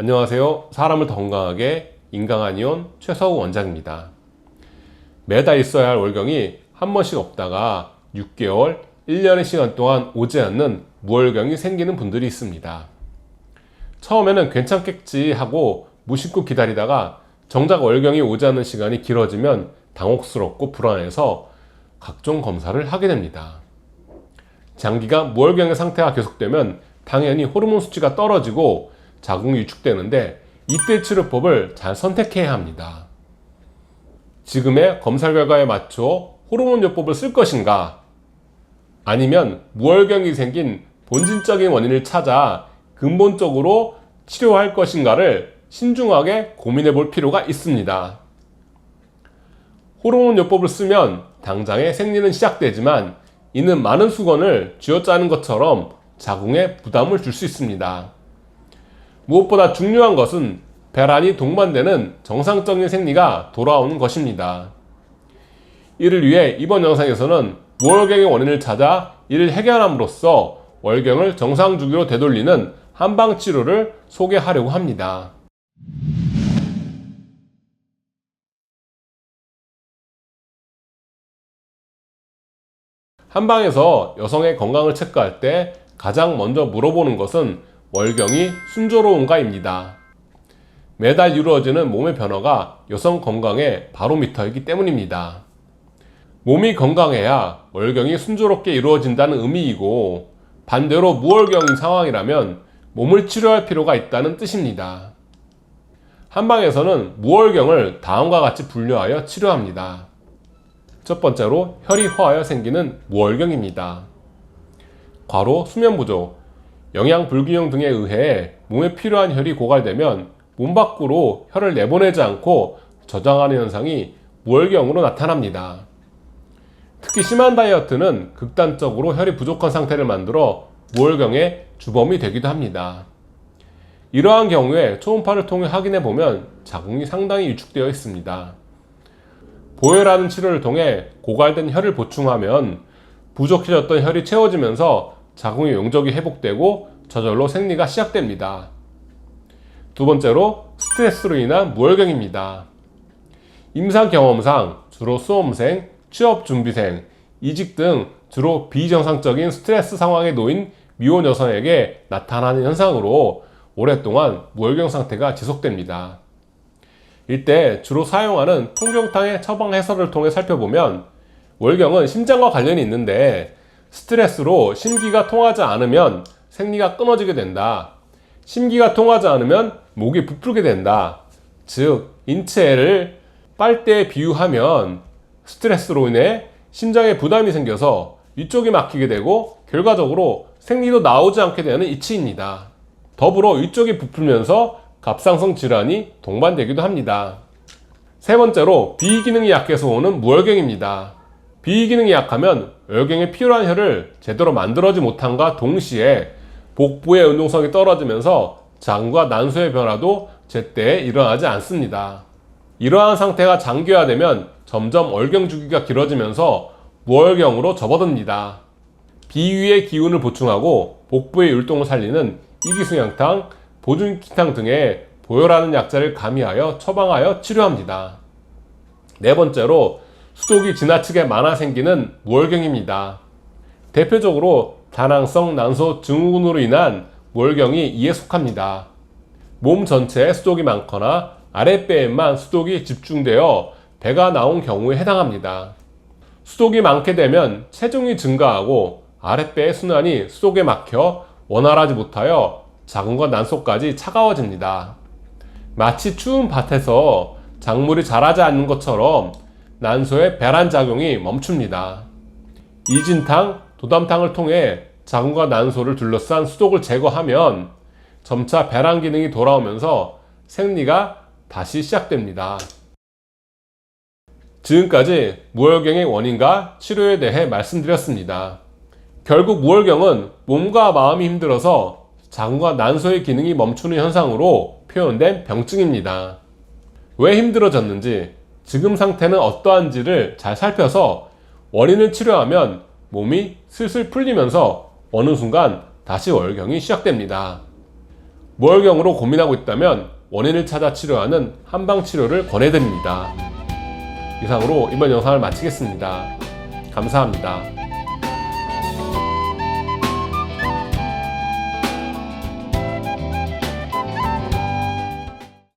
안녕하세요. 사람을 더 건강하게 인강한의원 최서우 원장입니다. 매달 있어야 할 월경이 한 번씩 없다가 6개월, 1년의 시간 동안 오지 않는 무월경이 생기는 분들이 있습니다. 처음에는 괜찮겠지 하고 무심코 기다리다가 정작 월경이 오지 않는 시간이 길어지면 당혹스럽고 불안해서 각종 검사를 하게 됩니다. 장기간 무월경의 상태가 계속되면 당연히 호르몬 수치가 떨어지고 자궁이 위축되는데 이때 치료법을 잘 선택해야 합니다. 지금의 검사 결과에 맞춰 호르몬요법을 쓸 것인가? 아니면 무월경이 생긴 본질적인 원인을 찾아 근본적으로 치료할 것인가를 신중하게 고민해 볼 필요가 있습니다. 호르몬요법을 쓰면 당장에 생리는 시작되지만 이는 많은 수건을 쥐어짜는 것처럼 자궁에 부담을 줄 수 있습니다. 무엇보다 중요한 것은 배란이 동반되는 정상적인 생리가 돌아오는 것입니다. 이를 위해 이번 영상에서는 무월경의 원인을 찾아 이를 해결함으로써 월경을 정상 주기로 되돌리는 한방 치료를 소개하려고 합니다. 한방에서 여성의 건강을 체크할 때 가장 먼저 물어보는 것은 월경이 순조로운가입니다. 매달 이루어지는 몸의 변화가 여성 건강의 바로미터이기 때문입니다. 몸이 건강해야 월경이 순조롭게 이루어진다는 의미이고 반대로 무월경인 상황이라면 몸을 치료할 필요가 있다는 뜻입니다. 한방에서는 무월경을 다음과 같이 분류하여 치료합니다. 첫 번째로 혈이 허하여 생기는 무월경입니다. 과로 수면 부족, 영양 불균형 등에 의해 몸에 필요한 혈이 고갈되면 몸 밖으로 혈을 내보내지 않고 저장하는 현상이 무월경으로 나타납니다. 특히 심한 다이어트는 극단적으로 혈이 부족한 상태를 만들어 무월경의 주범이 되기도 합니다. 이러한 경우에 초음파를 통해 확인해 보면 자궁이 상당히 위축되어 있습니다. 보혈하는 치료를 통해 고갈된 혈을 보충하면 부족해졌던 혈이 채워지면서 자궁의 용적이 회복되고 저절로 생리가 시작됩니다. 두 번째로 스트레스로 인한 무월경입니다. 임상 경험상 주로 수험생, 취업준비생, 이직 등 주로 비정상적인 스트레스 상황에 놓인 미혼 여성에게 나타나는 현상으로 오랫동안 무월경 상태가 지속됩니다. 이때 주로 사용하는 풍경탕의 처방 해설을 통해 살펴보면 월경은 심장과 관련이 있는데 스트레스로 심기가 통하지 않으면 생리가 끊어지게 된다. 심기가 통하지 않으면 목이 부풀게 된다. 즉 인체를 빨대에 비유하면 스트레스로 인해 심장에 부담이 생겨서 위쪽이 막히게 되고 결과적으로 생리도 나오지 않게 되는 이치입니다. 더불어 위쪽이 부풀면서 갑상선 질환이 동반되기도 합니다. 세 번째로 비기능이 약해서 오는 무월경입니다. 비기능이 약하면 월경에 필요한 혈을 제대로 만들어지 못함과 동시에 복부의 운동성이 떨어지면서 장과 난소의 변화도 제때 일어나지 않습니다. 이러한 상태가 장기화되면 점점 월경 주기가 길어지면서 무월경으로 접어듭니다. 비위의 기운을 보충하고 복부의 율동을 살리는 이기승향탕, 보준기탕 등의 보혈하는 약자를 가미하여 처방하여 치료합니다. 네 번째로 수독이 지나치게 많아 생기는 무월경입니다. 대표적으로 다낭성 난소 증후군으로 인한 무월경이 이에 속합니다. 몸 전체에 수독이 많거나 아랫배에만 수독이 집중되어 배가 나온 경우에 해당합니다. 수독이 많게 되면 체중이 증가하고 아랫배의 순환이 수독에 막혀 원활하지 못하여 자궁과 난소까지 차가워집니다. 마치 추운 밭에서 작물이 자라지 않는 것처럼 난소의 배란 작용이 멈춥니다. 이진탕, 도담탕을 통해 자궁과 난소를 둘러싼 수독을 제거하면 점차 배란 기능이 돌아오면서 생리가 다시 시작됩니다. 지금까지 무월경의 원인과 치료에 대해 말씀드렸습니다. 결국 무월경은 몸과 마음이 힘들어서 자궁과 난소의 기능이 멈추는 현상으로 표현된 병증입니다. 왜 힘들어졌는지, 지금 상태는 어떠한지를 잘 살펴서 원인을 치료하면 몸이 슬슬 풀리면서 어느 순간 다시 월경이 시작됩니다. 무월경으로 고민하고 있다면 원인을 찾아 치료하는 한방치료를 권해드립니다. 이상으로 이번 영상을 마치겠습니다. 감사합니다.